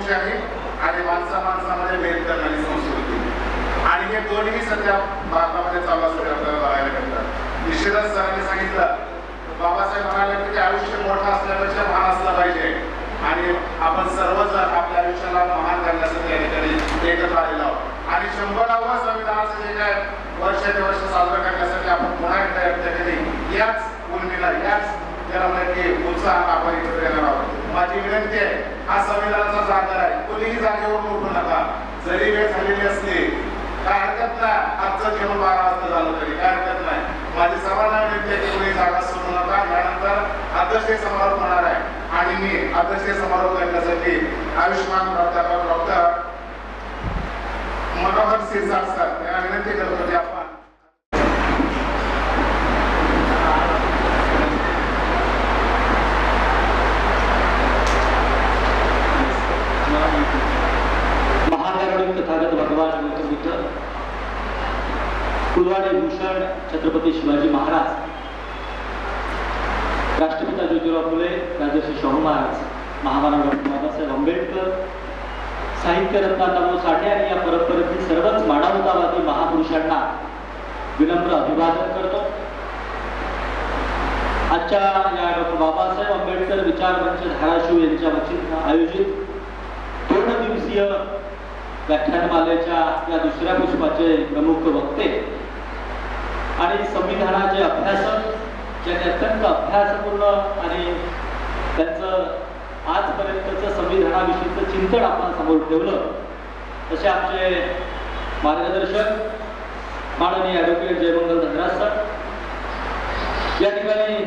लोकशाही आणि माणसामध्ये भेद करणारी संस्कृती, आणि हे दोन्ही सध्या भारतामध्ये चालू असल्याचे आपल्याला बघायला मिळतात. निश्चितच सरांनी सांगितलं, बाबासाहेब म्हणाले की आयुष्य मोठं असल्यापेक्षा महान असलं पाहिजे, आणि आपण सर्वजण आपल्या आयुष्याला महान करण्यासाठी या ठिकाणी एकत्र आलेलो आहोत. आणि 100वे संविधानाचं जे काय वर्ष ते वर्ष साजरं करण्यासाठी आपण पुन्हा एकदा या ठिकाणी याच उर्मिला, याच त्याला म्हणजे उत्साहात आपण एकत्र येणार आहोत. माझी विनंती आहे, हा संविधानाचा जागर आहे, कोणीही जागेवरून उठू नका. जरी वेळ झालेली असली काय हरकत नाही, आजचं जेवण 12 वाजता झालं तरी काय हरकत नाही. माझी सर्वांना विनंती आहे की कोणी जागा सोडू नका. यानंतर अध्यक्ष समारोप होणार आहे, आणि मी अध्यक्ष समारोप करण्यासाठी आयुष्यमान प्राध्यापक डॉक्टर मनोहर सिरसाट सर यांना विनंती करतो की आपण तथागत भगवान गौतम बुद्ध, कुलवाडी भूषण छत्रपती शिवाजी महाराज, राष्ट्रपिता ज्योतिराव फुले, राजर्षी शाहू महाराज, महामानव डॉक्टर बाबासाहेब आंबेडकर, साहित्य रत्न अण्णाभाऊ साठे आणि या परंपरेतील सर्वच मानवतावादी महापुरुषांना विनम्र अभिवादन करतो. आजच्या या डॉक्टर बाबासाहेब आंबेडकर विचार मंच धाराशिव यांच्या वतीने आयोजित 2 दिवसीय व्याख्यानमालेच्या या दुसऱ्या पुष्पाचे प्रमुख वक्ते आणि संविधानाचे अभ्यासक, ज्यांनी अत्यंत अभ्यासपूर्ण आणि त्यांचं आजपर्यंतचं संविधानाविषयीचं चिंतन आपण समोर ठेवलं, तसे आमचे मार्गदर्शक माननीय ॲडव्होकेट जयमंगल धनराज सर या ठिकाणी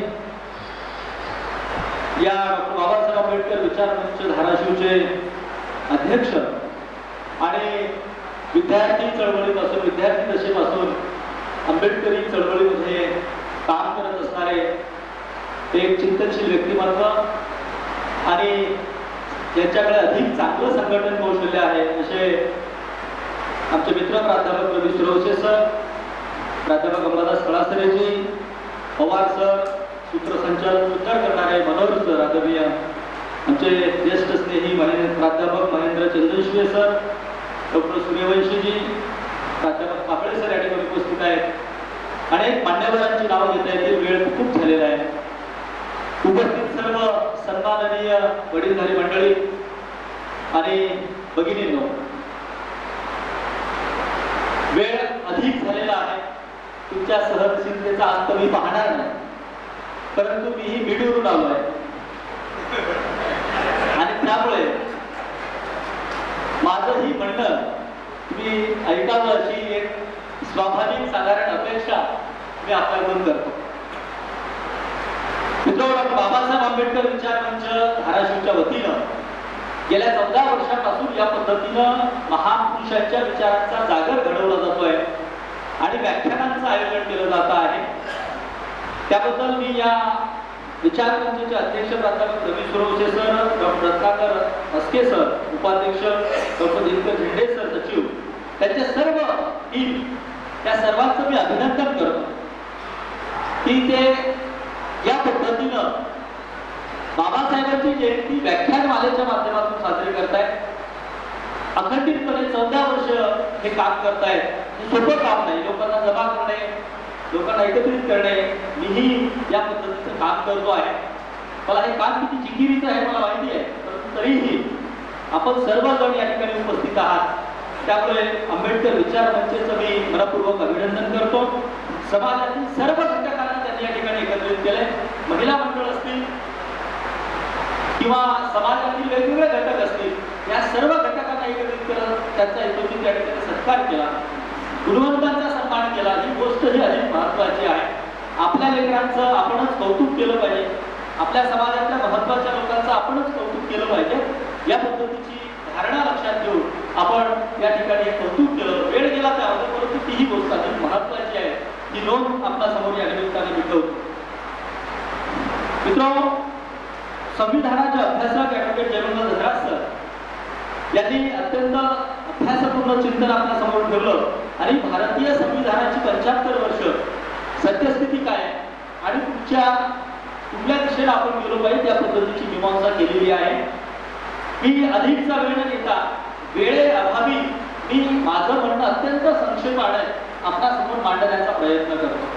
या डॉक्टर बाबासाहेब आंबेडकर विचार मंच धाराशिवचे अध्यक्ष आणि विद्यार्थी चळवळीपासून, विद्यार्थी दशेपासून आंबेडकरी चळवळीमध्ये काम करत असणारे एक चिंतनशील व्यक्तिमत्व आणि ज्यांच्याकडे अधिक चांगलं संघटन कौशल्य आहे असे आमचे मित्र प्राध्यापक रवी सुरवसे सर, प्राध्यापक अंबादास कळासरेजी, पवार सर, सूत्रसंचालन सुद्धा करणारे मनोहर सर, आदरणीय आमचे ज्येष्ठ स्नेही प्राध्यापक महेंद्र चंद्रशिवे सर, डॉक्टर सूर्यवंशीजी, प्राध्यापक कापळे सर या ठिकाणी उपस्थित आहेत. अनेक मान्यवरांची नावं घेता येतील, वेळ खूप झालेला आहे. उपस्थित सर्व सन्माननीय वडीलधारी मंडळी आणि भगिनींनो, वेळ अधिक झालेला आहे. तुमच्या सहनशीलतेचा अंत मी पाहणार नाही, परंतु मीही बीडवरून आलो आहे आणि त्यामुळे माझंही म्हणणं तुम्ही ऐकावं अशी एक स्वाभाविक साधारण अपेक्षा मी आपल्याकडून करतो. मित्रांनो, बाबासाहेब आंबेडकर विचार मंच धाराशिवच्या वतीनं गेल्या 14 वर्षांपासून या पद्धतीनं महापुरुषांच्या विचारांचा जागर घडवला जातोय आणि व्याख्यानांचं आयोजन केलं जात आहे. त्याबद्दल मी या विचार मंचाचे अध्यक्ष प्राध्यापक Ravi Suravase sir, doctor Ratnakar Aske sir, उपाध्यक्ष डॉक्टर दिनकर झेंडे सर, सचिव, त्यांचे सर्व टीम, त्या सर्वांचं मी अभिनंदन करतो की ते या पद्धतीनं बाबासाहेबांची जयंती व्याख्यानमालेच्या माध्यमातून साजरी करतायत. अखंडितपणे 14 वर्ष हे काम करतायत. हे सोपं काम नाही. लोकांना जमा करणे, लोकांना एकत्रित करणे, मीही या पद्धतीचं काम करतो आहे. मला हे काम किती जिकिरीचं आहे मला माहिती आहे, परंतु तरीही आपण सर्वजण या ठिकाणी उपस्थित आहात, त्यामुळे आंबेडकर विचार मंचचं मी मनपूर्वक अभिनंदन करतो. समाजातील सर्व घटकांना त्यांनी या ठिकाणी एकत्रित केले. महिला मंडळ असतील किंवा समाजातील वेगवेगळे घटक असतील, या सर्व घटकांना एकत्रित करत त्यांचा यथोचित या ठिकाणी सत्कार केला, गुणवंतांचा सन्मान केला. ही गोष्ट ही अधिक महत्त्वाची आहे. आपल्या लेकरांचं आपणच कौतुक केलं पाहिजे, आपल्या समाजातल्या महत्त्वाच्या लोकांचं आपणच कौतुक केलं पाहिजे. या पद्धतीची धारणा लक्षात घेऊन आपण या ठिकाणी हे कौतुक केलं. वेळ गेला त्यामध्ये, परंतु तीही गोष्ट अधिक महत्त्वाची आहे. ही नोंद आपल्यासमोर या निमित्ताने मिटवतो. मित्रांनो, संविधानाचे अभ्यासक ॲडव्होकेट जयमंगल धनराज सर यांनी अत्यंत अभ्यासपूर्ण चिंतन आपल्यासमोर ठेवलं आणि भारतीय संविधानाची 75 वर्ष सत्यस्थिती काय आणि कुठल्या दिशेला आपण गेलो पाहिजे त्या पद्धतीची मीमांसा केलेली आहे. मी अधिकचा वेळ न घेता वेळेअभावी मी माझं म्हणणं अत्यंत संक्षेपाने आपणासमोर मांडण्याचा प्रयत्न करतो.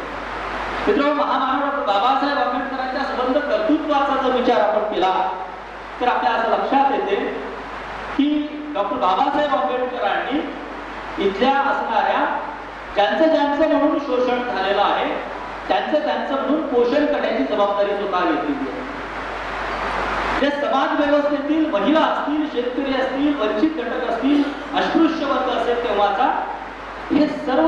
मित्रांनो, महामानव डॉक्टर बाबासाहेब आंबेडकरांच्या संबंध कर्तृत्वाचा जर विचार आपण केला तर आपल्या असं लक्षात येते की डॉक्टर बाबासाहेब आंबेडकरांनी इथल्या असणाऱ्या ज्यांचं म्हणून शोषण झालेलं आहे त्यांचं म्हणून पोषण करण्याची जबाबदारी स्वतः घेतलेली आहे. जे समाज व्यवस्थेतील महिला असतील, शेतकरी असतील, वंचित घटक असतील, अस्पृश्य वर्ग असेल तेव्हाचा, हे सर्व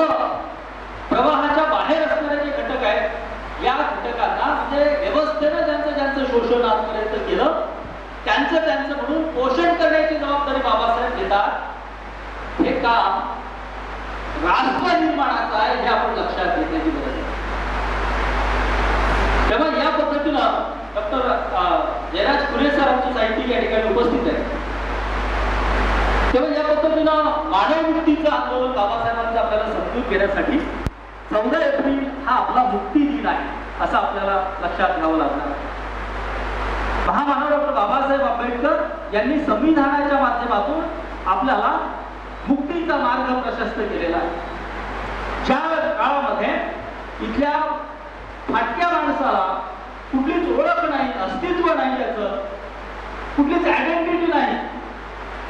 प्रवाहाच्या बाहेर असणारे जे घटक आहेत या घटकांना म्हणजे व्यवस्थेनं ज्यांचं शोषण आजपर्यंत केलं त्यांचं म्हणून पोषण करण्याची जबाबदारी बाबासाहेब घेतात. हे काम राष्ट्र निर्माणाचं आहे हे आपण लक्षात घेण्याची गरज आहे. तेव्हा या पद्धतीनं डॉक्टर जयराज खुरे सर आमचे साहित्यिक या ठिकाणी उपस्थित आहेत. तेव्हा या पद्धतीनं मानवमुक्तीचं आंदोलन बाबासाहेबांचं आपल्याला समजून घेण्यासाठी 14 एप्रिल हा आपला मुक्ती दिन आहे असं आपल्याला लक्षात घ्यावं लागणार आहे. महामानव डॉक्टर बाबासाहेब आंबेडकर यांनी संविधानाच्या माध्यमातून आपल्याला मुक्तीचा मार्ग प्रशस्त केलेला आहे. ज्या काळामध्ये इथल्या फाटक्या माणसाला कुठलीच ओळख नाही, अस्तित्व नाही, याचं कुठलीच आयडेंटिटी नाही,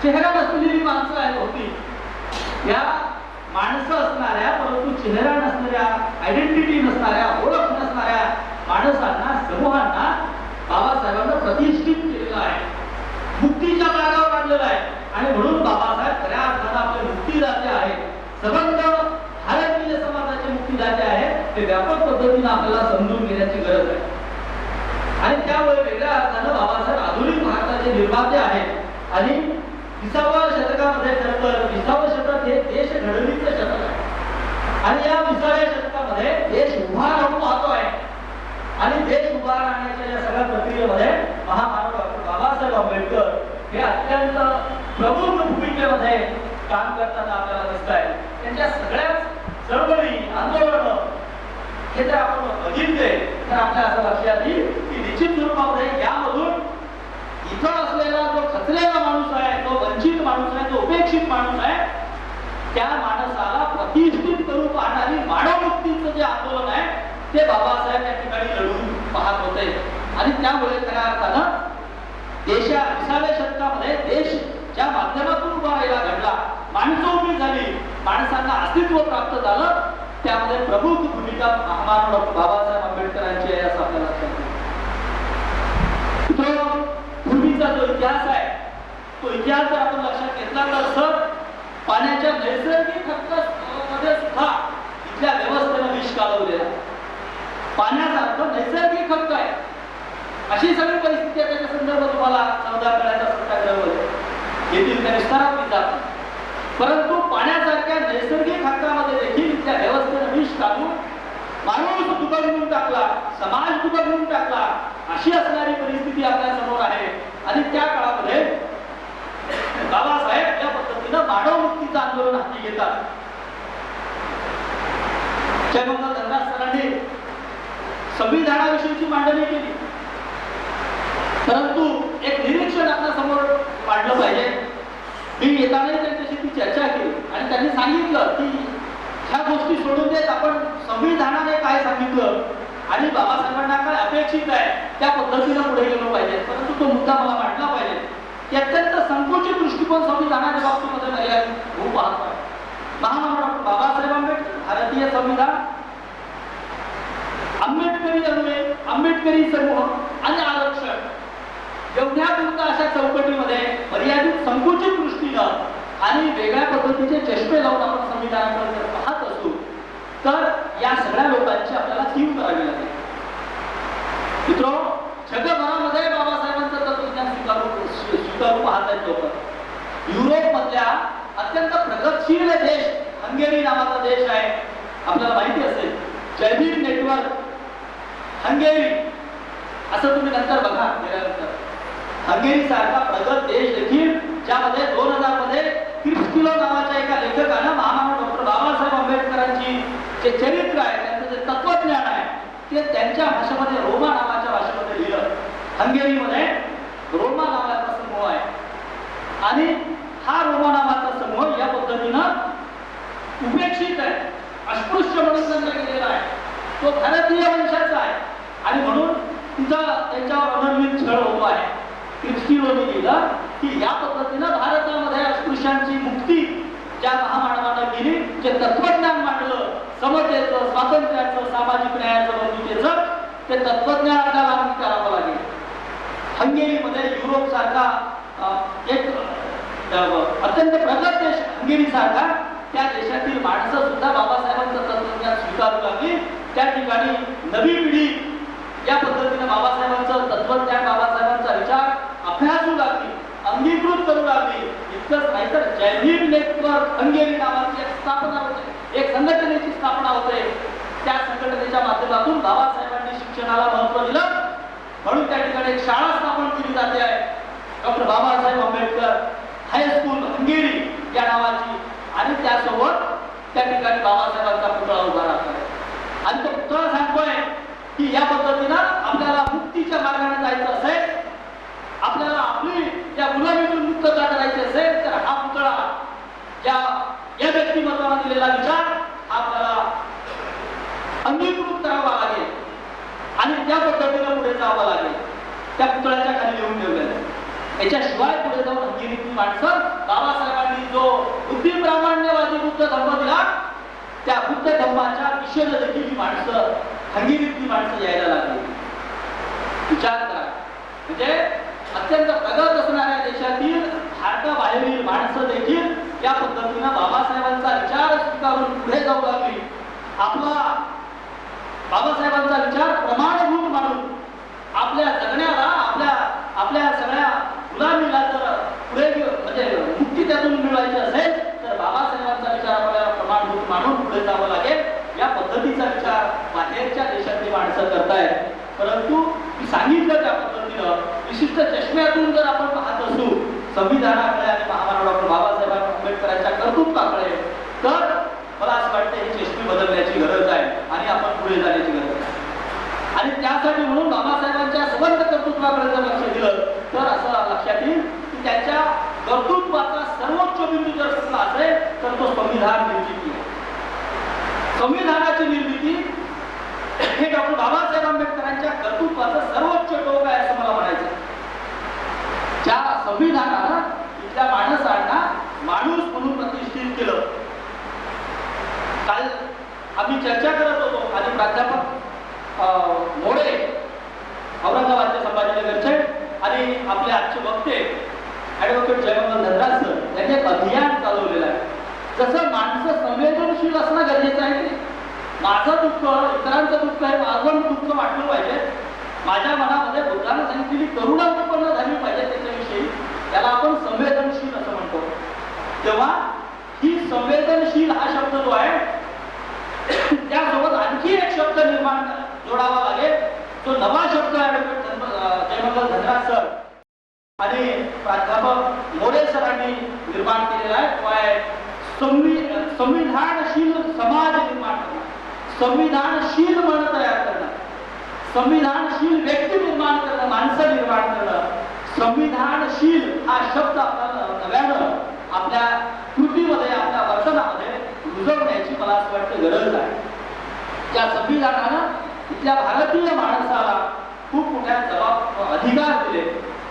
चेहरा नसलेली माणसं आहेत होती, या माणसं असणाऱ्या परंतु चेहरा नसणाऱ्या, आयडेंटिटी नसणाऱ्या, ओळख नसणाऱ्या माणसांना, समूहांना बाबासाहेबांना प्रतिष्ठित केलेलं आहे, मुक्तीच्या मार्गावर आणलेलं आहे. आणि म्हणून बाबासाहेब खऱ्या अर्थानं आपले मुक्तीदाते आहेत. सबंध भारतीय समाजाचे मुक्तीदाते आहेत ते व्यापक पद्धतीने आपल्याला समजून घेण्याची गरज आहे. आणि त्यामुळे वेगळ्या अर्थानं बाबासाहेब आधुनिक भारताचे निर्माते आहेत. आणि 20व्या शतकामध्ये खरं तर 20वं शतक हे देश घडवणीचं शतक आहे. आणि या 20व्या शतकामध्ये देश उभा राहून पाहतोय. आणि देश उभा राहण्याच्या या सगळ्या प्रक्रियेमध्ये महामानव डॉक्टर बाबासाहेब आंबेडकर हे अत्यंत प्रमुख भूमिकेमध्ये काम करताना आपल्याला दिसत आहे. त्यांच्या सगळ्याच चळवळी, आंदोलन हे जर आपण बघितले तर आपल्याला असं लक्षात येईल की निश्चित स्वरूपामध्ये यामधून इथं असलेला जो खचलेला माणूस आहे, जो वंचित माणूस आहे, जो उपेक्षित माणूस आहे, त्या माणसाला प्रतिष्ठित करून पाहणारी मानवमुक्तीचं जे आंदोलन आहे ते बाबासाहेब या ठिकाणी लढून पाहत होते. आणि त्यामुळे खऱ्या अर्थानं 20व्या शतकामध्ये देश ज्या माध्यमातून उभा राहिला घडला, माणसं उभी झाली, माणसांना अस्तित्व प्राप्त झालं, त्यामध्ये प्रमुख भूमिका महामानव डॉक्टर बाबासाहेब आंबेडकरांची आहे असं आपल्याला लक्षात येतं. पूर्वीचा जो इतिहास आहे तो इतिहास जर आपण लक्षात घेतला तर सर पाण्याच्या नैसर्गिक हक्कामध्ये सुद्धा इथल्या व्यवस्थेनं विष कालवलेला. पाण्याचा अर्थ नैसर्गिक हक्क आहे. अशी सगळी परिस्थिती आहे. त्याच्या संदर्भात तुम्हाला 14 कळायचा सत्याग्रह येथील त्या विस्तारात मी जात नाही. परंतु पाण्यासारख्या नैसर्गिक हक्कामध्ये देखील इथल्या व्यवस्थेनं विष काढून माणूस दुबळून टाकला, समाज दुबळून टाकला, अशी असणारी परिस्थिती आपल्या समोर आहे. आणि त्या काळामध्ये बाबासाहेब या पद्धतीनं मानवमुक्तीचं आंदोलन हाती घेतात. जयमंगल धनराज सरांनी संविधानाविषयीची मांडणी केली, परंतु एक निरीक्षण आपल्या समोर मांडलं पाहिजे. मी येताना त्यांच्याशी ती चर्चा केली आणि त्यांनी सांगितलं की ह्या गोष्टी सोडून देत आपण संविधानाने काय सांगितलं आणि बाबासाहेबांना काय अपेक्षित आहे त्या पद्धतीनं पुढे गेलो पाहिजे. परंतु तो मुद्दा मला मांडला पाहिजे की अत्यंत संकुचित दृष्टिकोन संविधानाच्या बाबतीमध्ये मर्यादित होऊ पाहत आहे. महामानव डॉक्टर बाबासाहेब आंबेडकर, भारतीय संविधान, आंबेडकरी अन्वय, आंबेडकरी समूह आणि आरक्षण एवढ्या पुरता अशा चौकटीमध्ये मर्यादित संकुचित दृष्टीनं आणि वेगळ्या पद्धतीचे चष्मे लावून आपण संविधानाकडे जर पाहत असू तर या सगळ्या लोकांची आपल्याला कीव करावी लागेल. मित्रांनो, जगभरामध्ये बाबासाहेबांचं तत्वज्ञान स्वीकारू पाहत आहेत लोक. युरोप मधल्या अत्यंत प्रगतशील देश हंगेरी नावाचा देश आहे, आपल्याला माहिती असेल. जयभीम नेटवर्क हंगेरी असं तुम्ही नंतर बघा गेल्यानंतर. हंगेरी सारखा प्रगत देश देखील ज्यामध्ये 2000 मध्ये क्रिस्टिलो नावाच्या एका लेखकानं महामानव डॉक्टर बाबासाहेब आंबेडकरांची जे चरित्र आहे, त्यांचं जे तत्वज्ञान आहे ते त्यांच्या भाषेमध्ये, रोमा नावाच्या भाषेमध्ये लिहिलं. हंगेरीमध्ये रोमा नावाचा समूह आहे. आणि हा रोमा नावाचा समूह या पद्धतीनं उपेक्षित आहे, अस्पृश्य म्हणून गणला गेलेला आहे, तो भारतीय वंशाचा आहे आणि म्हणून तिचा त्यांच्यावर अनर्मित छळ होतो आहे. क्रिस्टिनोनी लिहिलं की या पद्धतीनं भारतामध्ये अस्पृश्यांची मुक्ती ज्या महामानवानं केली, जे तत्वज्ञान मांडलं समतेचं, स्वातंत्र्याचं, सामाजिक न्यायाचं, बंधुतेचं, ते तत्वज्ञान आपल्याला अंगीकारावं लागेल. हंगेरीमध्ये युरोप सारखा एक अत्यंत प्रगत देश हंगेरी सारखा, त्या देशातील माणसं सुद्धा बाबासाहेबांचं तत्वज्ञान स्वीकारू लागली. त्या ठिकाणी नवी पिढी या पद्धतीने बाबासाहेबांचं तत्वज्ञान, बाबासाहेबांचा विचार अभ्यासू लागली, अंगीकृत करू लागली. इतकंच नाही तर जय भीम नेटवर्क हंगेरी नावाची एक स्थापना होते, एक संघटनेची स्थापना होते. त्या संघटनेच्या माध्यमातून बाबासाहेबांनी शिक्षणाला महत्त्व दिलं म्हणून त्या ठिकाणी एक शाळा स्थापन केली जाते आहे, doctor Babasaheb Ambedkar high school Hungary या नावाची. आणि त्यासोबत त्या ठिकाणी बाबासाहेबांचा पुतळा उभा राहतो आहे. आणि तो पुतळा सांगतोय की या पद्धतीनं आपल्याला मुक्तीच्या मार्गाने जायचं असेल, आपल्याला आपली या गुलामीतून मुक्तता करायची असेल तर हा पुतळा या व्यक्तिमत्वाने दिलेला विचार आपल्याला अंगीकृत करावा लागेल आणि त्या पद्धतीने पुढे जावं लागेल. त्या पुतळ्याच्या खाली लिहून ठेवलेलं. याच्याशिवाय पुढे जाऊन हंगेरीतली माणसं बाबासाहेबांनी जो बुद्धी प्रामाण्यवादी बुद्ध धर्म दिला त्या बुद्ध धर्माच्या दिशेने देखील ही माणसं, हंगेरीतली माणसं यायला लागली. विचार करा, म्हणजे अत्यंत प्रगत असणाऱ्या देशातील भारताबाहेरील माणसं देखील या पद्धतीनं बाबासाहेबांचा विचार स्वीकारून पुढे जाऊ लागली. आपला बाबासाहेबांचा विचार प्रमाणभूत मानून आपल्या जगण्याला, आपल्या सगळ्या गुलामीला जर पुढे म्हणजे मुक्ती त्यातून मिळवायची असेल तर बाबासाहेबांचा विचार आपल्याला प्रमाणभूत मानून पुढे जावं लागेल. या पद्धतीचा विचार बाहेरच्या देशातली माणसं करतायत. परंतु मी सांगितलं त्या पद्धतीनं विशिष्ट चष्म्यातून जर आपण पाहत असू संविधानाकडे आणि महामानव डॉक्टर बाबासाहेब आंबेडकरांच्या कर्तृत्वाकडे, तर मला असं वाटतं ही चष्मे बदलण्याची गरज आहे आणि आपण पुढे जाण्याची गरज आहे. आणि त्यासाठी म्हणून बाबासाहेबांच्या सबंध कर्तृत्वाकडे जर लक्ष दिलं तर असं लक्षात येईल की त्यांच्या कर्तृत्वाचा सर्वोच्च बिंदू जर कुठला असेल तर तो संविधान निर्मिती आहे. संविधानाची निर्मिती हे डॉक्टर बाबासाहेब आंबेडकरांच्या कर्तृत्वाचं सर्वोच्च टोक आहे असं मला म्हणायचं. ज्या संविधानानं इथल्या माणसांना माणूस म्हणून प्रतिष्ठित केलं. काल आम्ही चर्चा करत होतो आणि प्राध्यापक मोडे औरंगाबादच्या संभाजीनगरचे आणि आपले आजचे वक्ते ऍडव्होकेट जयमंगल धनराज सर यांनी एक अभियान चालवलेलं आहे. जसं माणसं संवेदनशील असणं गरजेचं आहे की माझं दुःख, इतरांचं दुःख हे माझं दुःख वाटलं पाहिजे, माझ्या मनामध्ये बुद्धानं सांगितलेली करुणा उत्पन्न झाली पाहिजे त्याच्याविषयी, त्याला आपण संवेदनशील असं म्हणतो. तेव्हा ही संवेदनशील हा शब्द जो आहे त्यासोबत आणखी एक शब्द निर्माण जोडावा लागेल. तो नवा शब्द जयमंगल धनराज सर आणि प्राध्यापक मोरे सरांनी निर्माण केलेला आहे. तो आहे संविधानशील समाज निर्माण करणं, संविधानशील मन तयार करणं, संविधानशील व्यक्ती निर्माण करणं, माणसं निर्माण करणं. संविधानशील हा शब्द आपल्याला नव्यानं आपल्या कृतीमध्ये, आपल्या वर्तनामध्ये रुजवण्याची मला असं वाटतं गरज आहे. त्या संविधानानं इथल्या भारतीय माणसाला खूप मोठ्या अधिकार दिले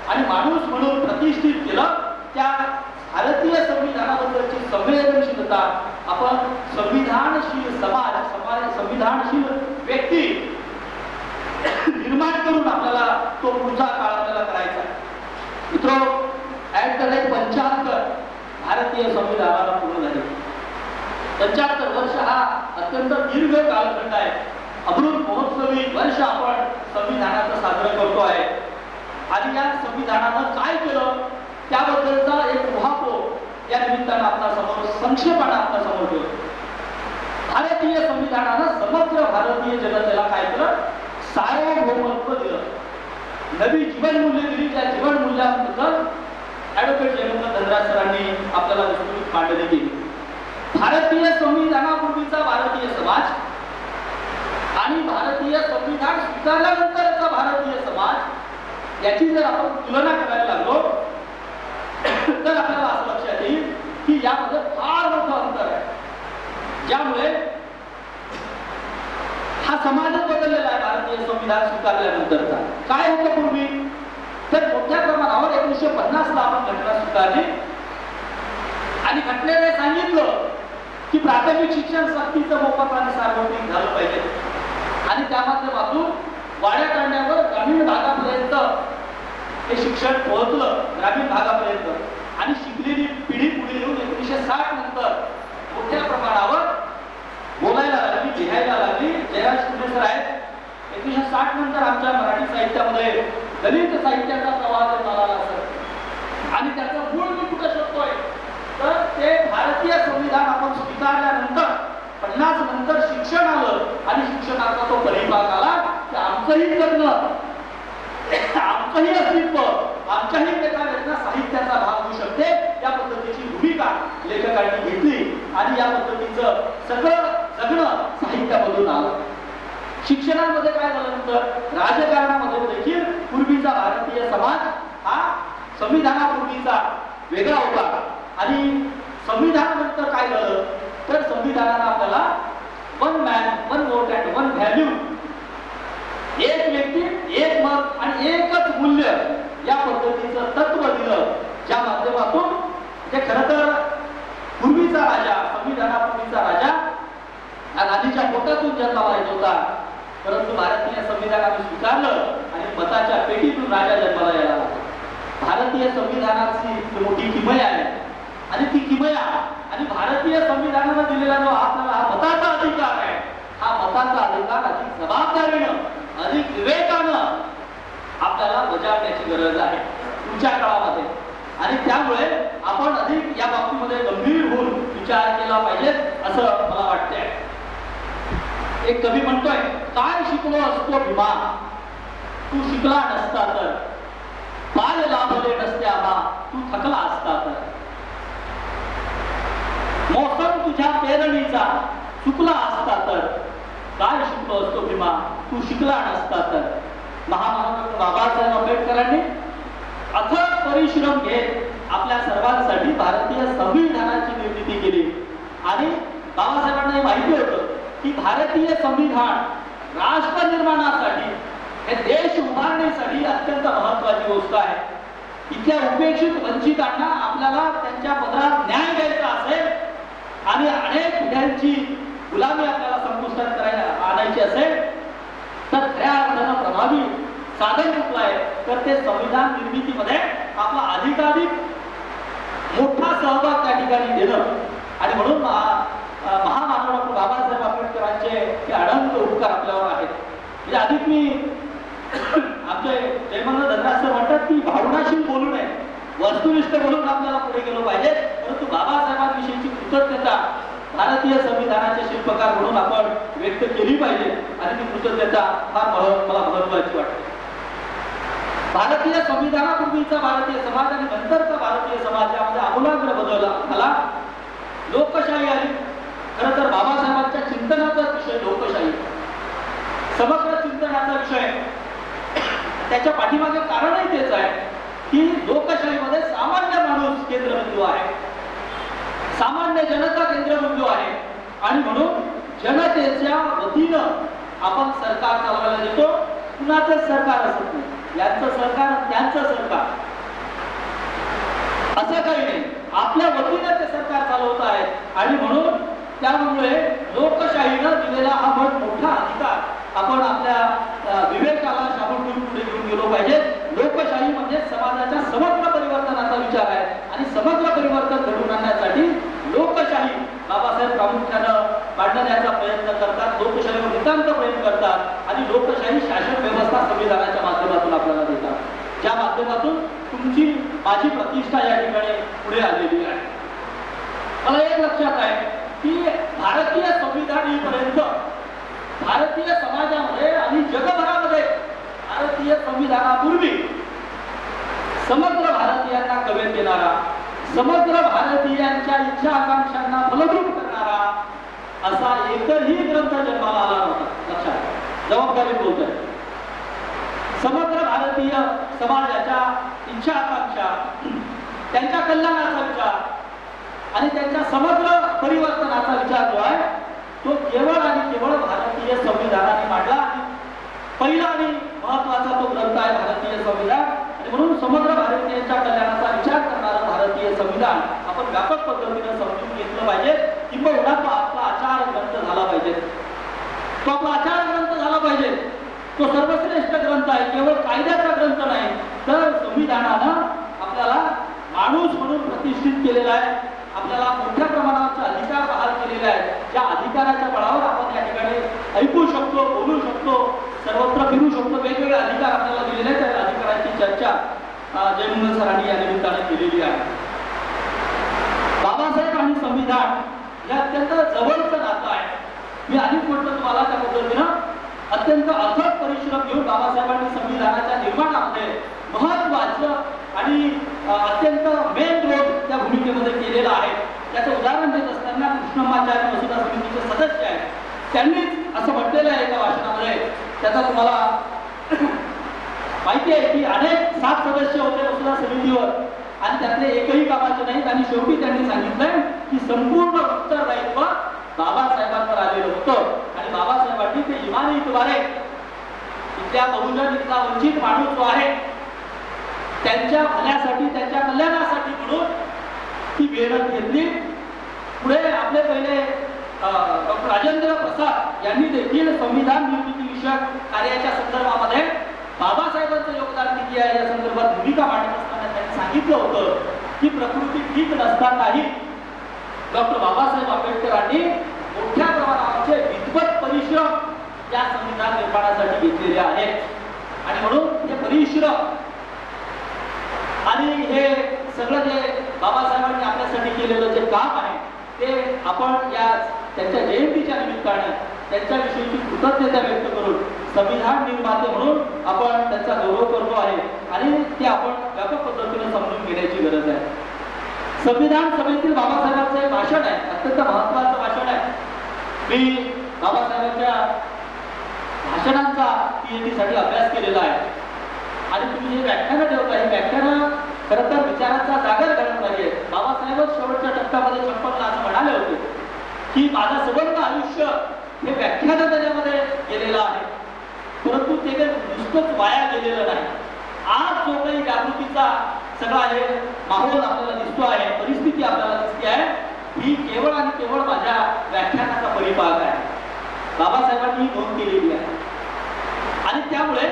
आणि माणूस म्हणून प्रतिष्ठित केलं. त्या भारतीय संविधानाबद्दलची संवेदनशीलता आपण संविधानशील समाज, संविधानशील व्यक्ती निर्माण करून आपल्याला तो पुढचा काळ आपल्याला करायचा आहे. मित्रो, ऍट द रेट 75 भारतीय संविधानाला पूर्ण झाले. 75 वर्ष हा अत्यंत दीर्घ कालखंड आहे. अमृत महोत्सवी वर्ष आपण संविधानाचं साजरं करतो आहे आणि या संविधानानं काय केलं त्याबद्दलचा एक उहापोह या निमित्तानं आपल्या समोर संक्षेपाने आपल्या समोर ठेवतो. भारतीय संविधानानं समग्र भारतीय जनतेला काय केलं? सार्वभौमत्व दिलं, नवी जीवनमूल्य दिली. त्या जीवनमूल्याबद्दल ऍडव्होकेट जयमंगल धनराज सरांनी आपल्याला विस्तृत मांडणी केली. भारतीय संविधानापूर्वीचा भारतीय समाज आणि भारतीय संविधान स्वीकारल्यानंतरचा भारतीय समाज याची जर आपण तुलना करायला लागलो तर आपल्याला ज्यामुळे हा समाजच बदललेला आहे भारतीय संविधान स्वीकारल्यानंतरचा. काय होतं पूर्वी तर मोठ्या प्रमाणावर 1950ला आपण घटना स्वीकारली आणि घटनेने सांगितलं की प्राथमिक शिक्षण सक्तीचं मोफत आणि सार्वत्रिक झालं पाहिजे आणि त्या माध्यमातून वाड्या काढण्यावर ग्रामीण भागापर्यंत हे शिक्षण पोहोचलं, ग्रामीण भागापर्यंत. आणि शिकलेली पिढी पुढे येऊन 1960 नंतर मोठ्या प्रमाणावर बोलायला लागली, लिहायला लागली. जयराज कुंडे सर आहेत. 1960 नंतर आमच्या मराठी साहित्यामध्ये दलित साहित्याचा प्रवाह जन्माला आला सर. आणि त्याचं मूळ मी कुठं शोधतोय तर ते भारतीय संविधान आपण स्वीकारल्यानंतर 50 नंतर शिक्षण आलं आणि शिक्षणाचा तो परिपाक आला की आमचंही जगणं, आमचंही अस्तित्व, आमच्याही एका साहित्याचा भाग होऊ शकते. या पद्धतीची भूमिका लेखकांनी घेतली आणि या पद्धतीचं सगळं जगणं साहित्यामधून आलं. शिक्षणामध्ये काय झालं नंतर राजकारणामध्ये देखील पूर्वीचा भारतीय समाज हा संविधानापूर्वीचा वेगळा होता आणि संविधानानंतर काय झालं तर संविधानानं आपल्याला one man one vote and one value, एक व्यक्ती एक मत आणि एकच मूल्य या पद्धतीचं तत्व दिलं. ज्या माध्यमातून जे खरं तर पूर्वीचा राजा, संविधानापूर्वीचा राजा राणीच्या पोटातून जन्माला येत होता, परंतु भारतीय संविधानाने स्वीकारलं आणि मताच्या पेटीतून राजा जन्माला यायला लागला. भारतीय संविधानाची मोठी किमया आहे आणि ती किमया आणि भारतीय संविधानाने दिलेला जो आपल्याला हा मताचा अधिकार आहे, हा मताचा अधिकार अधिक जबाबदारीनं, अधिक विवेकानं आपल्याला बजावण्याची गरज आहे पुढच्या काळामध्ये. आणि त्यामुळे आपण अधिक या बाबतीमध्ये गंभीर होऊन विचार केला पाहिजे असं मला वाटतंय. एक कवी म्हणतोय, काय शिकलो असतो भीमा, तू शिकला नसता तर, पाल लाभले नसते आबा, तू थकला असता तर, मोसम तुझ्या पेरणीचा चुकला असता तर, काय शिकलो असतो भीमा, तू शिकला नसता तर. महामानव बाबासाहेब आंबेडकरांनी अथक परिश्रम घेत आपल्या सर्वांसाठी भारतीय संविधानाची निर्मिती केली आणि बाबासाहेबांना हे माहिती होतं की भारतीय संविधान राष्ट्र निर्माणासाठी, हे देश उभारण्यासाठी अत्यंत महत्वाची गोष्ट आहे. इथल्या उपेक्षित वंचितांना आपल्याला त्यांच्या पदरात न्याय द्यायचा असेल आणि अनेक पिढ्यांची गुलामी आपल्याला संपुष्टात करायला आणायची असेल तर खऱ्या अर्थानं प्रभावी साधन कुठलं आहे तर ते संविधान निर्मितीमध्ये आपला अधिकाधिक मोठा सहभाग त्या ठिकाणी देणं. आणि म्हणून महामानव डॉक्टर बाबासाहेब आंबेडकरांचे हे अनंत उपकार आपल्यावर आहेत. म्हणजे अधिक मी आमचे जयमंगल धनराज सर म्हणतात की भावनाशील बोलू नये, वस्तुनिष्ठ बोलून आपल्याला पुढे गेलो पाहिजे. परंतु बाबासाहेबांविषयीची कृतज्ञता भारतीय संविधानाचे शिल्पकार म्हणून आपण व्यक्त केली पाहिजे आणि ती कृतज्ञता फार मला महत्वाची वाटते. भारतीय संविधानापूर्वीचा भारतीय समाज आणि नंतरचा भारतीय समाज यामध्ये आमूलाग्र बदल झाला. लोकशाही आली. खरं तर बाबासाहेबांच्या चिंतनाचा विषय लोकशाही, समग्र चिंतनाचा विषय. त्याच्या पाठीमागे कारणही तेच आहे की लोकशाहीमध्ये सामान्य माणूस केंद्रबिंदू आहे, सामान्य जनता केंद्रबिंदू आहे आणि म्हणून जनतेच्या वतीनं आपण सरकार चालवायला देतो. कुणाचं सरकार असत नाही, यांचं सरकार त्यांचं सरकार असं काही नाही, आपल्या वतीनं ते सरकार चालवत आहे. आणि म्हणून त्यामुळे लोकशाहीनं दिलेला हा मोठा अधिकार आपण आपल्या विवेकाला शाबूत पुढे घेऊन गेलो पाहिजे. लोकशाही म्हणजे समाजाच्या समग्र परिवर्तनाचा विचार आहे आणि समग्र परिवर्तन घडवून आणण्यासाठी लोकशाही बाबासाहेब प्रामुख्यानं मांडण्याचा प्रयत्न करतात, लोकशाहीवर नितांत प्रयत्न करतात आणि लोकशाही शासन व्यवस्था संविधानाच्या माध्यमातून आपल्याला देतात, ज्या माध्यमातून तुमची माझी प्रतिष्ठा या ठिकाणी पुढे आलेली आहे. मला एक लक्षात आहे की भारतीय संविधान येईपर्यंत भारतीय समाजामध्ये आणि जगभरामध्ये भारतीय संविधानापूर्वी समग्र भारतीयांना कवेत देणारा, समग्र भारतीयांच्या इच्छा आकांक्षांना फलद्रूप करणारा असा एकही ग्रंथ जन्माला आला नव्हता. लक्षात, जबाबदारी बोलतोय. समग्र भारतीय समाजाच्या इच्छा आकांक्षा, त्यांच्या कल्याणाचा विचार आणि त्यांच्या समग्र परिवर्तनाचा विचार जो आहे तो केवळ आणि केवळ भारतीय संविधानाने मांडला आणि पहिला आणि महत्वाचा तो ग्रंथ आहे भारतीय संविधान. आणि म्हणून समग्र भारतीयांच्या कल्याणाचा विचार करणारं भारतीय संविधान आपण व्यापक पद्धतीने समजून घेतलं पाहिजे. किंबहुना तो आपला आचार ग्रंथ झाला पाहिजे. तो आपला आचार ग्रंथ झाला पाहिजे. तो सर्वश्रेष्ठ ग्रंथ आहे, केवळ कायद्याचा ग्रंथ नाही, तर संविधानानं आपल्याला माणूस म्हणून प्रतिष्ठित केलेला आहे. आपल्याला मोठ्या प्रमाणावरचे अधिकार बहाल केलेले आहेत. ज्या अधिकाराच्या बळावर आपण या ठिकाणी ऐकू शकतो, बोलू शकतो, सर्वत्र फिरू शकतो, वेगवेगळे अधिकार आपल्याला दिलेले आहेत. त्या अधिकाराची चर्चा जयमंगल सरांनी या निमित्ताने केलेली आहे. बाबासाहेब आणि संविधान हे अत्यंत जवळचं नातं आहे. मी आधीच म्हटलं तुम्हाला त्या पद्धतीनं अत्यंत अथक परिश्रम घेऊन बाबासाहेबांनी संविधानाच्या निर्माणामध्ये महत्वाचं आणि अत्यंत मेन रोल त्या भूमिकेमध्ये केलेला आहे. त्याचं उदाहरण देत असताना कृष्णमाचार्य मसुदा समितीचे सदस्य आहेत, त्यांनीच असं म्हटलेलं आहे एका भाषणामध्ये. त्याचा तुम्हाला माहिती आहे की अनेक 7 सदस्य होते मसुदा समितीवर आणि त्यातले एकही कामाचे नाहीत. आणि शेवटी त्यांनी सांगितलंय की संपूर्ण उत्तरदायित्व बाबासाहेबांवर आलेलं होतं. आणि बाबासाहेबांनी ते इमानीद्वारे इथल्या बहुजन, इथला वंचित माणूस जो आहे त्यांच्या भल्यासाठी, त्यांच्या कल्याणासाठी म्हणून ती मेहनत घेतली. पुढे आपले पहिले डॉक्टर राजेंद्र प्रसाद यांनी देखील संविधान निर्मिती विषयक कार्याच्या संदर्भामध्ये बाबासाहेबांचं योगदान किती आहे या संदर्भात भूमिका मांडत असताना त्यांनी सांगितलं होतं की प्रकृती ठीक नसतानाही डॉक्टर बाबासाहेब आंबेडकरांनी मोठ्या प्रमाणावरचे विद्वत परिश्रम या संविधान निर्माणासाठी घेतलेले आहेत. आणि म्हणून हे परिश्रम आणि हे सगळं जे बाबासाहेबांनी आपल्यासाठी केलेलं जे काम आहे ते आपण या त्यांच्या जयंतीच्या निमित्ताने त्यांच्याविषयीची कृतज्ञता व्यक्त करून संविधान निर्माते म्हणून आपण त्यांचा गौरव करतो आहे. आणि ते आपण व्यापक पद्धतीने समजून घेण्याची गरज आहे. संविधान सभेतील बाबासाहेबांचं एक भाषण आहे, अत्यंत महत्वाचं भाषण आहे. मी बाबासाहेबांच्या भाषणांचा PhD साठी अभ्यास केलेला आहे. आणि तुम्ही जे व्याख्यानं ठेवता ही व्याख्यानं खरं तर विचारांचा जागर घडवणारी आहे. बाबासाहेबच शेवटच्या टप्प्यामध्ये 56 असं म्हणाले होते की माझं संपूर्ण आयुष्य हे व्याख्यानं देण्यामध्ये गेलेलं आहे, परंतु ते काही नुसतंच वाया गेलेलं नाही. आज जो काही जागृतीचा सगळा हे माहोल आपल्याला दिसतो आहे, परिस्थिती आपल्याला दिसते आहे, ही केवळ आणि केवळ माझ्या व्याख्यानाचा परिपाक आहे. बाबासाहेबांनी नोंद केलेली आहे. आणि त्यामुळे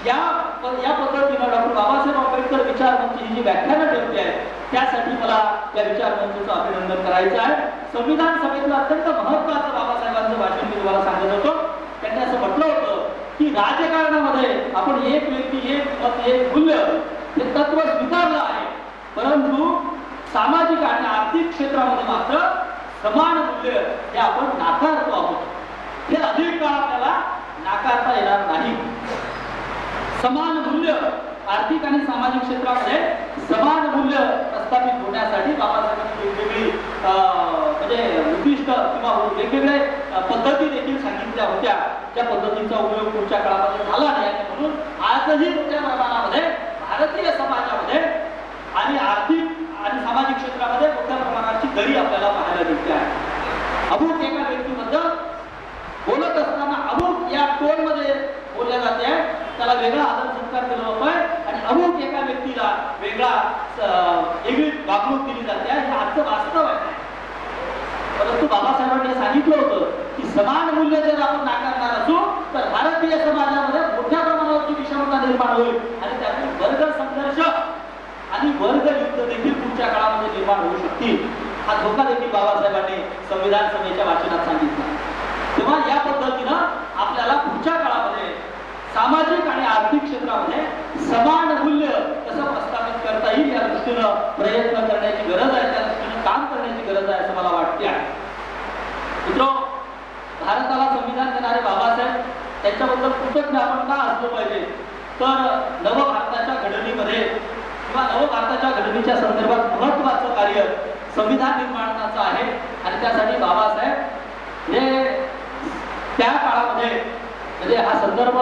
या पद्धतीनं डॉक्टर बाबासाहेब आंबेडकर विचार मंच ही जी व्याख्यानं ठेवते आहे त्यासाठी मला या विचार मंचाचं अभिनंदन करायचं आहे. संविधान सभेतलं अत्यंत महत्वाचं बाबासाहेबांचं भाषण मी तुम्हाला सांगत होतो. त्यांनी असं म्हटलं होतं की राजकारणामध्ये आपण एक व्यक्ती, एक मत, एक मूल्य हे तत्व स्वीकारलं आहे, परंतु सामाजिक आणि आर्थिक क्षेत्रामध्ये मात्र समान मूल्य हे आपण नाकारतो आहोत. हे अधिक काळ आपल्याला नाकारता येणार नाही. समान मूल्य आर्थिक आणि सामाजिक क्षेत्रामध्ये समान मूल्य प्रस्थापित होण्यासाठी बाबासाहेबांनी वेगवेगळी म्हणजे उद्दिष्ट किंवा वेगवेगळे पद्धती देखील सांगितल्या होत्या. त्या पद्धतीचा उपयोग पुढच्या काळामध्ये झाला नाही. आणि म्हणून आजही मोठ्या प्रमाणामध्ये भारतीय समाजामध्ये आणि आर्थिक आणि सामाजिक क्षेत्रामध्ये मोठ्या प्रमाणाची दरी आपल्याला पाहायला मिळते आहे. अमुक एका व्यक्तीबद्दल बोलत असताना अमुक या टोनमध्ये बोलल्या जाते आहे, त्याला वेगळा आदर सत्कार केला जातोय आणि अमुक एका व्यक्तीला वेगळी वागणूक दिली जाते आहे. हे आजचं वास्तव आहे. परंतु बाबासाहेबांनी सांगितलं होतं की समान मूल्य जर आपण नाकारणार असू तर भारतीय समाजामध्ये मोठ्या प्रमाणावरची विषमता निर्माण होईल आणि त्यातून वर्ग संघर्ष आणि वर्ग युद्ध देखील पुढच्या काळामध्ये निर्माण होऊ शकतील. हा धोका देखील बाबासाहेबांनी संविधान सभेच्या वाचनात सांगितला. तेव्हा या पद्धतीनं आपल्याला पुढच्या काळामध्ये सामाजिक आणि आर्थिक क्षेत्रामध्ये समान मूल्य कसं प्रस्थापित करता येईल या दृष्टीनं प्रयत्न करण्याची गरज आहे, त्या दृष्टीनं काम करण्याची गरज आहे असं मला वाटते आहे. मित्रो, भारताला संविधान देणारे बाबासाहेब त्यांच्याबद्दल कृतज्ञ आपण का असलं पाहिजे तर नवभारताच्या घडणीमध्ये किंवा नवभारताच्या घडणीच्या संदर्भात महत्वाचं कार्य संविधान निर्माणाचं आहे. आणि त्यासाठी बाबासाहेब हे त्या काळामध्ये म्हणजे हा संदर्भ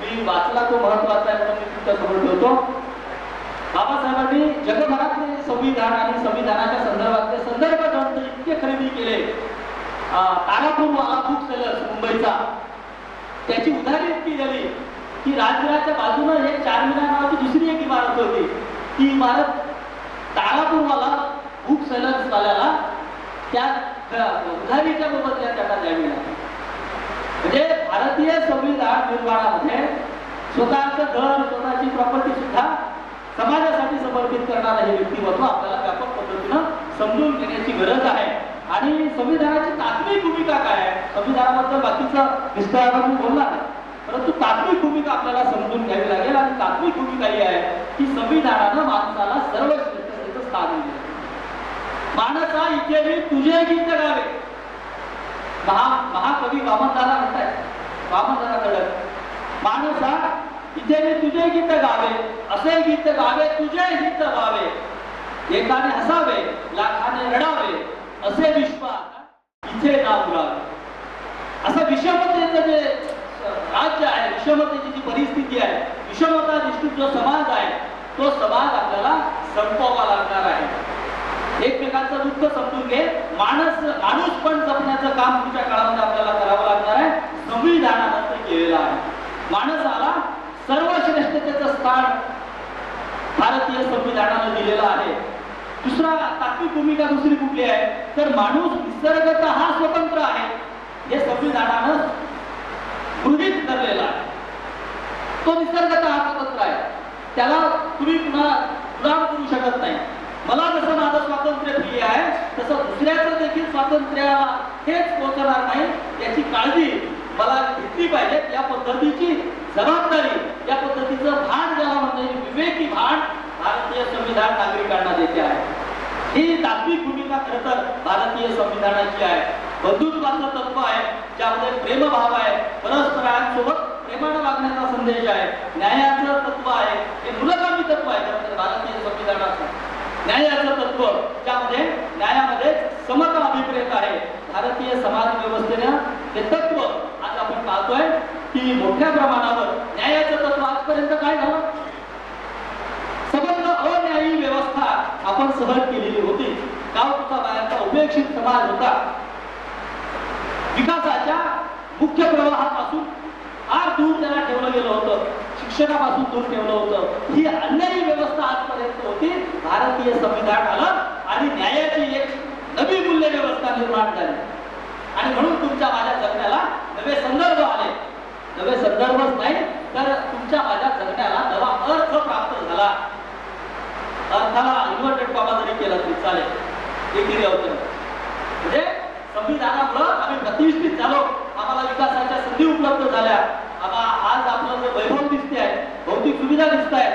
मी वाचला तो महत्वाचा आहे म्हणून मी तुमच्या समोर ठेवतो. बाबासाहेबांनी जगभरातले संविधान आणि संविधानाच्या संदर्भातले संदर्भ ग्रंथ इतके खरेदी केले तारापूरवाला बुक सेलर्स मुंबईचा, त्याची उदाहरण इतकी झाली की राजगडाच्या बाजूनं एक चारमिनार नावाची दुसरी एक इमारत होती. ती इमारत तारापूरवाला बुक सेलर्स वाल्याला त्या उधारीच्या मोबदल्यात त्यांना द्यावी लागली. म्हणजे भारतीय संविधान निर्माणामध्ये स्वतःचं घर, स्वतःची प्रॉपर्टी सुद्धा समाजासाठी समर्पित करणारं हे व्यक्तिमत्व आपल्याला व्यापक पद्धतीनं समजून घेण्याची गरज आहे. आणि संविधानाची तात्विक भूमिका काय आहे, संविधानाबद्दल बाकीचं विस्ताराने बोलणार नाही, परंतु तात्विक भूमिका आपल्याला समजून घ्यावी लागेल. आणि तात्विक भूमिका ही आहे की संविधानानं माणसाला सर्वश्रेष्ठतेचं स्थान दिलं. माणसा इथे मी तुझे गीत गावे, महाकवी वामनदादा म्हणतात, वामनदादा कडक, माणसा इथे मी तुझे गीत गावे, असे गीत गावे तुझे हित व्हावे, एकाने हसावे लाखाने रडावे, असे विश्वात इथे ना उरावे. असं विषमतेचं जे राज्य आहे, विषमतेची जी परिस्थिती आहे, विषमता निष्ठित जो समाज आहे, तो समाज आपल्याला संपवावा लागणार आहे. एकमेकांचं दुःख समजून घे, माणूस पण जपण्याचं काम पुढच्या काळामध्ये आपल्याला करावं लागणार आहे. संविधानानं ते केलेलं आहे. माणसाला सर्वश्रेष्ठतेचं स्थान भारतीय संविधानानं दिलेलं आहे. दुसरा तात्विक भूमिका दुसरी कुठली आहे तर माणूस निसर्गतः स्वतंत्र आहे, हे संविधानानं गृहीत धरलेलं आहे. तो निसर्गतः स्वतंत्र आहे, त्याला तुम्ही पुन्हा गुलाम करू शकत नाही. मला जसं माझं स्वातंत्र्य प्रिय आहे तसं दुसऱ्याचं देखील स्वातंत्र्य हेच पोचणार नाही, याची काळजी मला घेतली पाहिजे. या पद्धतीची जबाबदारी, या पद्धतीचं भान ज्याला म्हणता येईल, विवेकी भान भारतीय संविधान नागरिकांना देते आहे. ही तात्विक भूमिका खरं तर भारतीय संविधानाची आहे. बंधुत्वाचं तत्व आहे, ज्यामध्ये प्रेमभाव आहे, परस्परांसोबत प्रेमानं वागण्याचा संदेश आहे. न्यायाचं तत्व आहे, हे मूलगामी तत्व आहे त्यामध्ये भारतीय संविधानाचं. न्यायाचं तत्व, ज्यामध्ये न्यायामध्ये समता अभिप्रेत आहे. भारतीय समाज व्यवस्थेनं हे तत्व आज आपण पाहतोय की मोठ्या प्रमाणावर न्यायाचं तत्व आजपर्यंत काय झालं, सबंध अन्यायी व्यवस्था आपण सहन केलेली होती. गावचा बाहेरचा उपेक्षित समाज होता. विकासाच्या मुख्य प्रवाहापासून फार दूर त्याला ठेवलं गेलं होतं, शिक्षणापासून दूर ठेवलं होतं. ही अन्यायी व्यवस्था आजपर्यंत होती. भारतीय संविधान आलं आणि न्यायाची एक नवी मूल्य व्यवस्था निर्माण झाली. आणि म्हणून तुमच्या माझ्या जगण्याला नवे संदर्भ आले. नवे संदर्भच नाही तर तुमच्या माझ्या जगण्याला नवा अर्थ प्राप्त झाला. अर्थाला इन्व्हर्टेड कॉमा जरी केला तरी चालेल. एकेरी अवतरण म्हणजे संविधानामुळे आम्ही प्रतिष्ठित झालो, आम्हाला विकासाच्या संधी उपलब्ध झाल्या, आज आपलं जे वैभव दिसते आहे, भौतिक सुविधा दिसत आहेत,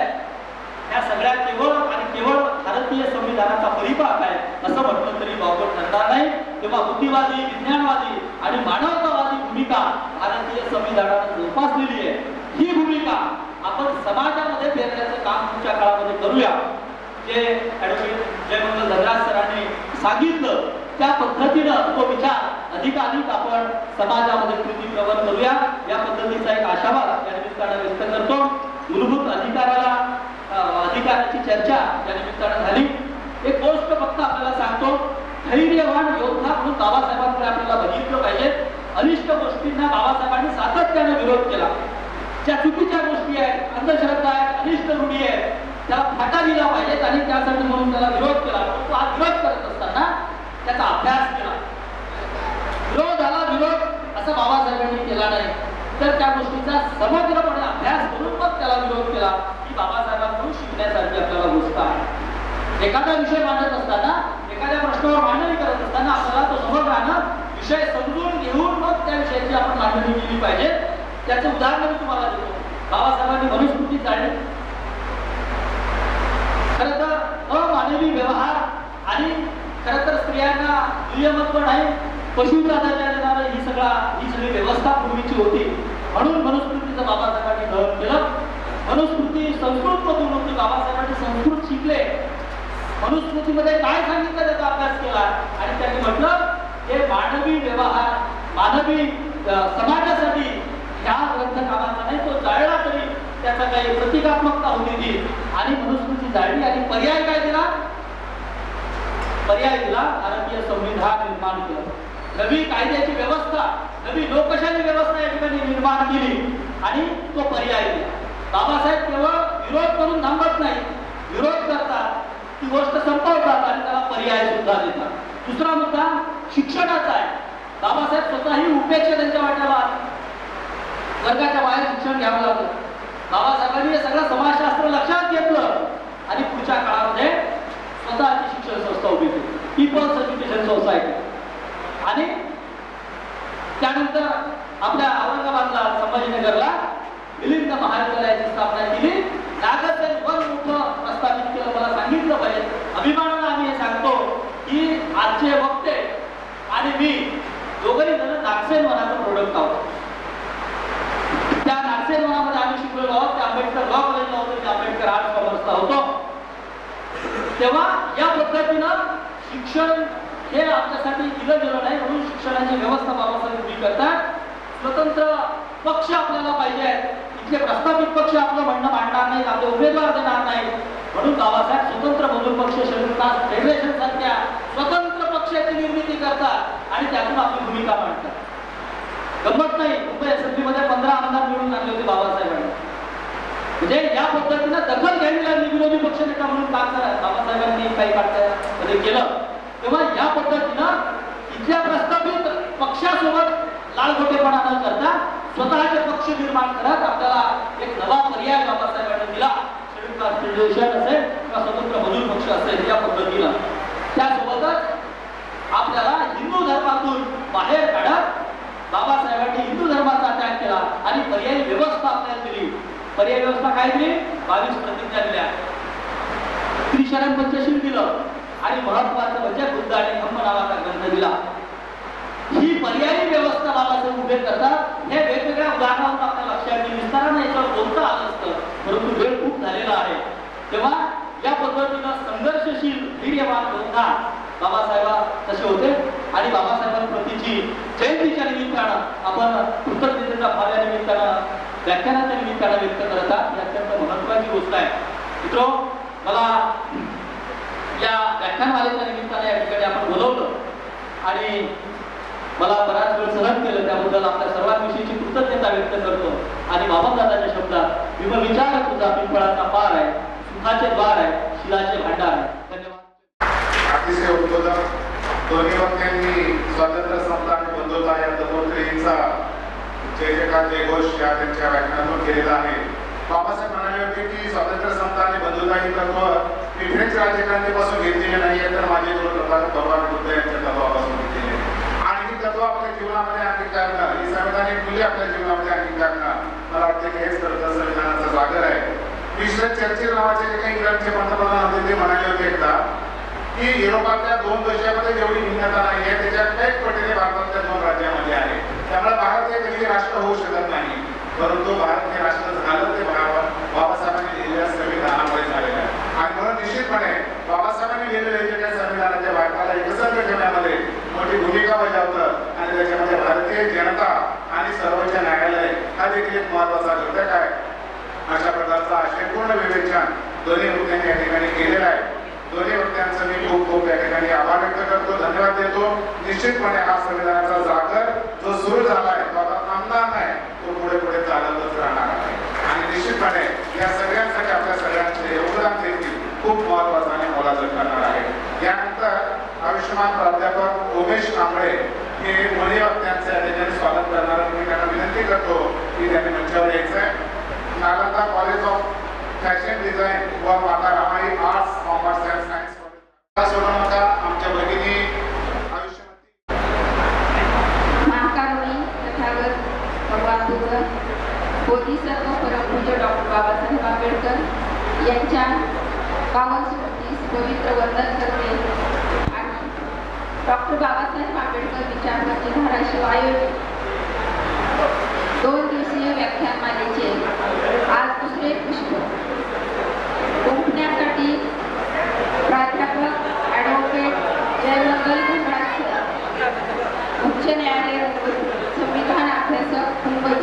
ह्या सगळ्या केवळ आणि केवळ भारतीय संविधानाचा परिपाक आहे असं म्हटलं तरी वावगं ठरणार नाही. तेव्हा बुद्धिवादी, विज्ञानवादी आणि मानवतावादी भूमिका भारतीय संविधानानं जोपासलेली आहे. ही भूमिका आपण समाजामध्ये पेरण्याचं काम पुढच्या काळामध्ये करूया. जे ॲडव्होकेट जयमंगल धनराज सरांनी सांगितलं त्या पद्धतीनं तो विचार अधिकाधिक आपण समाजामध्ये कृतीप्रवण करूया. या पद्धतीचा एक आशावाद या निमित्तानं व्यक्त करतो. मूलभूत अधिकाराची चर्चा या निमित्तानं झाली. एक गोष्ट फक्त आपल्याला सांगतो, धैर्यवान योद्धा म्हणून बाबासाहेबांकडे आपल्याला बघितलं पाहिजे. अनिष्ट गोष्टींना बाबासाहेबांनी सातत्याने विरोध केला. ज्या चुकीच्या गोष्टी आहेत, अंधश्रद्धा आहेत, अनिष्ट रूढी आहेत, त्याला फाटा दिला पाहिजेत आणि त्यासाठी म्हणून त्याला विरोध केला. तो हा विरोध करत असताना त्याचा अभ्यास केला. विरोधाला विरोध असा बाबासाहेबांनी केला नाही, तर त्या गोष्टीचा समग्रपणे अभ्यास करून मग त्याला विरोध केला. ही बाबासाहेबांकडून शिकण्यासारखी आपल्याला गोष्ट आहे. एखादा विषय मांडत असताना, एखाद्या प्रश्नावर मांडणी करत असताना आपल्याला तो समग्रानं विषय समजून घेऊन मग त्या विषयाची आपण मांडणी केली पाहिजे. त्याचं उदाहरण मी तुम्हाला देतो. बाबासाहेबांनी मनुस्मृती जाणली. खरं तर अमानवी व्यवहार आणि खरं तर स्त्रियांना दुय्यमत्व नाही, पशुचा दर्जा देणारं ही सगळी व्यवस्था पूर्वीची होती. म्हणून मनुस्मृतीचं बाबासाहेबांनी दहन केलं. मनुस्मृती संस्कृतमधून होती. बाबासाहेबांनी संस्कृत शिकले. मनुस्मृतीमध्ये काय सांगितलं त्याचा अभ्यास केला आणि त्यांनी म्हटलं हे मानवी व्यवहार, मानवी समाजासाठी ह्या ग्रंथ कामाचा नाही, तो जाळला तरी त्याचा काही प्रतिकात्मकता होती ती. आणि मनुस्मृती जाळली आणि पर्याय काय दिला? पर्याय दिला, भारतीय संविधान निर्माण केलं. नवी कायद्याची व्यवस्था, नवी लोकशाही व्यवस्था या ठिकाणी निर्माण केली आणि तो पर्याय दिला. बाबासाहेब केवळ विरोध करून थांबत नाही, विरोध करतात, ती गोष्ट संपवतात आणि त्याला पर्याय सुद्धा देतात. दुसरा मुद्दा शिक्षणाचा आहे. बाबासाहेब स्वतःही उपेक्षा त्यांच्या वाट्याला आले. वर्गाच्या बाहेर शिक्षण घ्यावं लागलं. बाबासाहेबांनी हे सगळं समाजशास्त्र लक्षात घेतलं आणि पुढच्या काळामध्ये स्वतःची शिक्षण संस्था उभी केली, पीपल्स एज्युकेशन सोसायटी. आणि त्यानंतर आपल्या औरंगाबादला, संभाजीनगरला मिलिंद महाविद्यालयाची स्थापना केली. नागसेन वन मोठं प्रस्थापित केलं. मला सांगितलं पाहिजे, अभिमानानं आम्ही हे सांगतो की आजचे वक्ते आणि मी दोघंही जण नागसेन वनाचं प्रोडक्ट आहोत. त्या नागसेन वनामध्ये आम्ही शिकलेलो आहोत. त्या आंबेडकर लॉ कॉलेजला होतो, त्या आंबेडकर आर्ट्स कॉमर्सला होतो. तेव्हा या पद्धतीनं शिक्षण हे आमच्यासाठी दिलं गेलं नाही, म्हणून शिक्षणाची व्यवस्था बाबासाहेब उभी करतात. स्वतंत्र पक्ष आपल्याला पाहिजे, इथले प्रस्थापित पक्ष आपलं म्हणणं मांडणार नाहीत, आपले उमेदवार देणार नाहीत, म्हणून बाबासाहेब स्वतंत्र मजूर पक्ष, शेड्यूल कास्ट फेडरेशन सारख्या स्वतंत्र पक्षाची निर्मिती करतात आणि त्यातून आपली भूमिका मांडतात. गंमत नाही, मुंबई असेंब्लीमध्ये 15 आमदार निवडून आणले होते बाबासाहेबांनी. म्हणजे या पद्धतीनं दखल घ्यावी लागली विरोधी पक्षनेता म्हणून काम करा बाबासाहेबांनी काही काढण्यामध्ये केलं. तेव्हा या पद्धतीनं इथल्या प्रस्थापित पक्षासोबत लालगोटेपणा न करता स्वतःचे पक्ष निर्माण करत आपल्याला एक नवा पर्याय बाबासाहेबांनी दिला. शेड्यूल कास्ट फेडरेशन असेल किंवा स्वतंत्र मजूर पक्ष असेल, या पद्धतीनं त्यासोबतच आपल्याला हिंदू धर्मातून बाहेर काढत बाबासाहेबांनी हिंदू धर्माचा त्याग केला आणि पर्यायी व्यवस्था आपल्याला दिली. पर्यायी व्यवस्था काय दिली? 22 प्रतिज्ञा दिल्या, त्रिशरण पंचशील दिलं आणि महत्वाचं म्हणजे बुद्ध आणि धम्म नावाचा ग्रंथ दिला. ही पर्यायी व्यवस्था बाबासाहेब उभे करतात. हे वेगवेगळ्या उदाहरणावरून आपल्या लक्षात येईल. विस्ताराने याच्यावर बोलता आलं असतं, परंतु वेळ खूप झालेला आहे. तेव्हा या पद्धतीनं संघर्षशील, वीर्यवान योद्धा बाबासाहेब तसे होते आणि बाबासाहेबांप्रतीची जयंतीच्या निमित्तानं आपण कृतज्ञतेचा भाव या निमित्तानं, व्याख्यानाच्या निमित्तानं व्यक्त करतात. ही अत्यंत महत्वाची गोष्ट आहे. मित्रो, मला या व्याख्यानमालेच्या निमित्ताने या ठिकाणी आपण बोलवलं आणि मला बराच वेळ सहन केलं, त्याबद्दल आपल्या सर्वांविषयीची कृतज्ञता व्यक्त करतो. आणि बाबादादाच्या शब्दात, विचार तुझा पिंपळाचा पार आहे, सुखाचे द्वार आहे, शिलाचे भांडार आहे. धन्यवाद. अतिशय उद्बोधक दोन्ही वक्त्यांनी स्वातंत्र्य समता आणि बंधुता या तत्वत्रयींचा जय जयकार जयघोष या त्यांच्या व्याख्यानातून केलेला आहे. बाबासाहेब म्हणाले होते की स्वातंत्र्य समता आणि बंधुता ही तत्व मी फ्रेंच राज्यक्रांतीपासून घेतलेली नाही आहे, तर माझे गुरु भगवान बुद्ध यांच्या तत्वापासून घेतलेले आणि ही तत्व आपल्या जीवनामध्ये अंगीकारणं, ही संवैधानिक मूल्य आपल्या जीवनामध्ये अंगीकारणं, मला वाटते की हेच खरं तर संविधानाचा जागर आहे. विन्स्टन चर्चिल नावाचे जे काही इंग्लंडचे पंतप्रधान होते ते म्हणाले होते एकदा की युरोपातल्या 2 देशामध्ये जेवढी भिन्नता नाही आहे त्याच्या एक पटीने भारतातल्या 2 राज्यामध्ये आहे. त्यामुळे भारत हे कधी राष्ट्र होऊ शकत नाही, परंतु भारत हे राष्ट्र झालं ते बाबासाहेबांनी लिहिलेल्या संविधानामुळे झालेलं आहे. आणि म्हणून निश्चितपणे बाबासाहेबांनी लिहिलेल्या जे काही संविधानाच्या भारताला एकसंध ठेवण्यामध्ये मोठी भूमिका बजावतं आणि त्याच्यामध्ये भारतीय जनता आणि सर्वोच्च न्यायालय हा देखील एक महत्वाचा घटक आहे. अशा प्रकारचा आशयपूर्ण विवेचन दोन्ही वक्त्यांनी या ठिकाणी केलेला आहे. दोन्ही वक्त्यांचं मी खूप खूप या ठिकाणी आभार व्यक्त करतो, धन्यवाद देतो. निश्चितपणे हा संविधानाचा जागर जो सुरू झाला आहे तो आता थांबणार नाही, तो पुढे पुढे चालतच राहणार आहे. आणि निश्चितपणे या सगळ्यांसाठी आपल्या सगळ्यांचे योगदान देखील खूप महत्वाचं आणि मोलाचं ठरणार आहे. यानंतर आयुष्यमान प्राध्यापक उमेश कांबळे हे दोन्ही वक्त्यांचे या ठिकाणी स्वागत करणार. मी त्यांना विनंती करतो की त्यांनी मंचावर यायचं आहे. Nalanda college of fashion design व माता Ramai arts commerce and science college सोडू नका. आमच्या भगिनी आयुष्यवंती महाकारुणी तथागत भगवान बुद्ध, बोधिसत्व परमपूज्य डॉक्टर बाबासाहेब आंबेडकर यांच्या 52 स्मृतीस पवित्र वंदन करते आणि डॉक्टर बाबासाहेब आंबेडकर विचारमंच धाराशिव आयोजित 2 दिवसीय व्याख्यानमालेचे आज दुसरे पुष्प गुंफण्यासाठी प्राध्यापक ॲडव्होकेट जयमंगल घनराज, उच्च न्यायालय संविधान अभ्यासक मुंबई,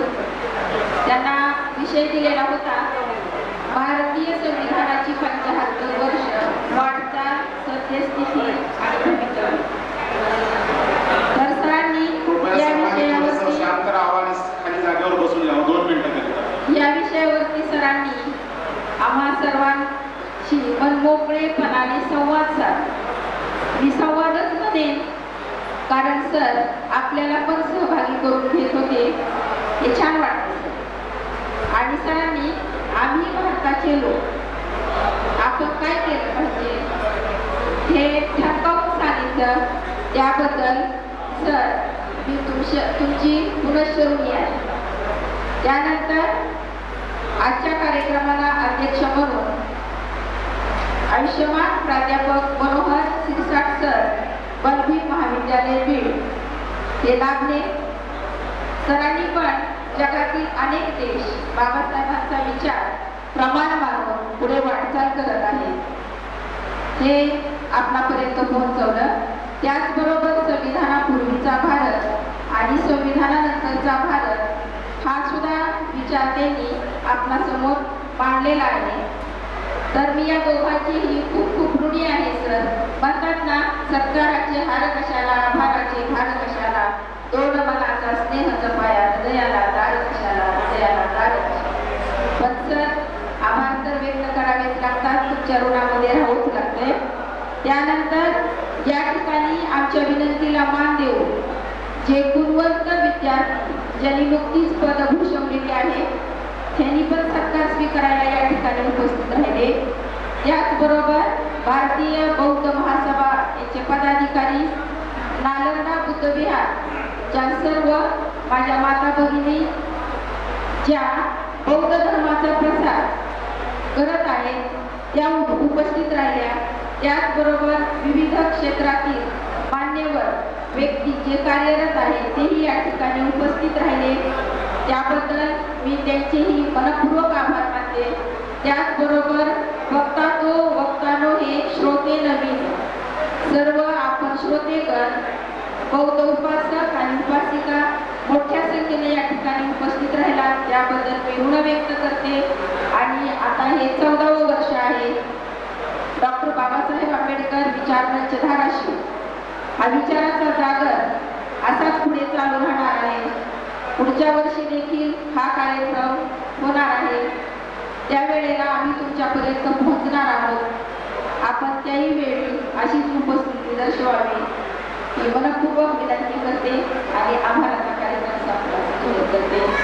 त्यांना विषय दिलेला होता भारतीय संविधानाची 75 वर्ष वाटचाल, सद्यस्थिती आणि भविष्य. तर सरांनी कारण सर आपल्याला पण सहभागी करून घेत होते, हे छान वाटलं सर. आणि सरांनी आम्ही भारताचे लोक आपण काय केलं पाहिजे हे ठणकावून सांगितलं. त्याबद्दल सर मी तुमची पुनश्चरणी आहे. त्यानंतर आजच्या कार्यक्रमाला अध्यक्ष म्हणून आयुष्यमान प्राध्यापक मनोहर सिरसाट सर, बलभीम महाविद्यालय बीड हे लाभले. सरांनी पण जगातील अनेक देश बाबासाहेबांचा विचार प्रमाण मानून पुढे वाटचाल करत आहे, हे आपणापर्यंत पोहोचवलं. त्याचबरोबर संविधानापूर्वीचा भारत आणि संविधानानंतरचा भारत हा सुद्धा विचार त्यांनी आपणासमोर मांडलेला आहे. तर मी या दोघांचीही खूप खूप ऋणी आहे सर. म्हणतात ना, सत्काराचे हार कशाला, आभाराचे भार कशाला, दोन मनाचा स्नेह जपाया, हृदयाला दार कशाला, हृदयाला दार कशाला. पण सर आभार तर व्यक्त करावेच लागतात, तुमच्या ऋणामध्ये राहूच लागते. त्यानंतर या ठिकाणी आमच्या विनंतीला मान देऊ जे गुणवंत विद्यार्थी ज्यांनी नुकतीच पद भूषवलेली आहे, त्यांनी पण सत्कार स्वीकारायला या ठिकाणी उपस्थित राहिले. त्याचबरोबर भारतीय बौद्ध महासभा याचे पदाधिकारी, नालंदा बुद्ध विहारच्या सर्व माझ्या माता भगिनी ज्या बौद्ध धर्माचा प्रसार करत आहेत त्या उपस्थित राहिल्या. त्याचबरोबर विविध क्षेत्रातील मान्यवर व्यक्ती जे कार्यरत आहेत तेही या ठिकाणी उपस्थित राहिले. त्याबद्दल मी त्यांचेही मनपूर्वक आभार मानते. त्याचबरोबर वक्ता तो वक्तानो हे श्रोते नवीन, सर्व आपण श्रोतेगण बौद्ध उपासक आणि उपासिका मोठ्या संख्येने या ठिकाणी उपस्थित राहिला, त्याबद्दल मी ऋण व्यक्त करते. आणि आता हे 14वे वर्ष आहे डॉक्टर बाबासाहेब आंबेडकर विचारमंच धाराशिव. हा विचाराचा जागर असाच पुढे चालू राहणार आहे. पुढच्या वर्षी देखील हा कार्यक्रम होणार आहे. त्यावेळेला आम्ही तुमच्यापर्यंत पोहोचणार आहोत. आपण त्याही वेळी अशीच उपस्थिती दर्शवावी ही मनपूर्वक विनंती करते आणि आभाराचा कार्यक्रम संपला करते.